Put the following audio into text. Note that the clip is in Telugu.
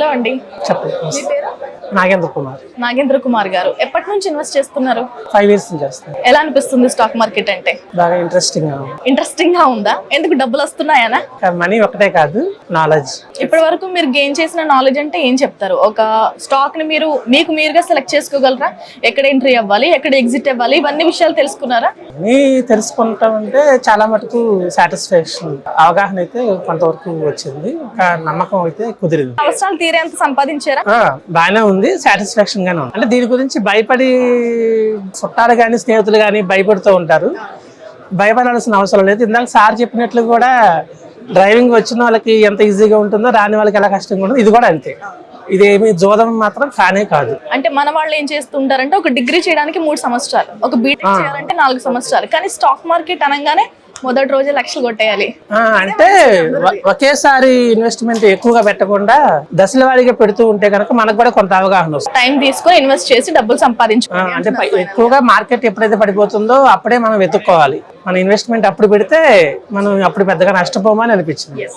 హలో అండి, చెప్పండి. మీ పేరు? నాగేంద్ర కుమార్. నాగేంద్ర కుమార్ గారు, ఎప్పటి నుంచి ఇన్వెస్ట్ చేస్తున్నారు? 5 years నుంచి చేస్తాను. ఎలా అనిపిస్తుంది స్టాక్ మార్కెట్ అంటే? బాగా ఇంట్రెస్టింగ్ గా ఉంది. ఇంట్రెస్టింగ్ గా ఉందా? ఎందుకు, డబ్బులు వస్తున్నాయనా? మనీ ఒకటే కాదు, నాలెడ్జ్. ఇప్పటి వరకు మీరు గెయిన్ చేసిన నాలెడ్జ్ అంటే ఏం చెప్తారు? ఒక స్టాక్ ని మీకు మీరుగా సెలెక్ట్ చేసుకోగలరా? ఎక్కడ ఎంట్రీ అవ్వాలి, ఎక్కడ ఎగ్జిట్ అవ్వాలి, ఇవన్నీ విషయాలు తెలుసుకున్నారా? అన్నీ తెలుసుకుంటామంటే చాలా మటుకు సాటిస్ఫాక్షన్, అవగాహన అయితే కొంతవరకు వచ్చింది. ఇంకా నమ్మకం అయితే కుదిరింది. అవసరాలు తీరేంత సంపాదించారా? బాగానే ఉంది, సాటిస్ఫాక్షన్ గానే ఉంది. అంటే దీని గురించి భయపడి చుట్టాలు కానీ స్నేహితులు కానీ భయపడుతూ ఉంటారు. భయపడాల్సిన అవసరం లేదు. ఇందాక సార్ చెప్పినట్లు కూడా డ్రైవింగ్ వచ్చిన వాళ్ళకి ఎంత ఈజీగా ఉంటుందో రాని వాళ్ళకి ఎలా కష్టంగా ఉంటుందో ఇది కూడా అంతే. ఇదేమి జోదం మాత్రం కానే కాదు. అంటే మన వాళ్ళు ఏం చేస్తుంటారంటే, ఒక డిగ్రీ చేయడానికి 3 సంవత్సరాలు, ఒక బీటెక్ చేయాలంటే 4 సంవత్సరాలు, కానీ స్టాక్ మార్కెట్ అనగానే మొదటి రోజే లక్షలు కొట్టేయాలి. అంటే ఒకేసారి ఇన్వెస్ట్మెంట్ ఎక్కువగా పెట్టకుండా దశల వారీగా పెడుతూ ఉంటే కనుక మనకు కూడా కొంత అవగాహన వస్తుంది. టైం తీసుకొని ఇన్వెస్ట్ చేసి డబ్బులు సంపాదించుకోవాలి. అంటే ఎక్కువగా మార్కెట్ ఎప్పుడైతే పడిపోతుందో అప్పుడే మనం వెతుక్కోవాలి. మన ఇన్వెస్ట్మెంట్ అప్పుడు పెడితే మనం అప్పుడు పెద్దగా నష్టపోమని అనిపించింది.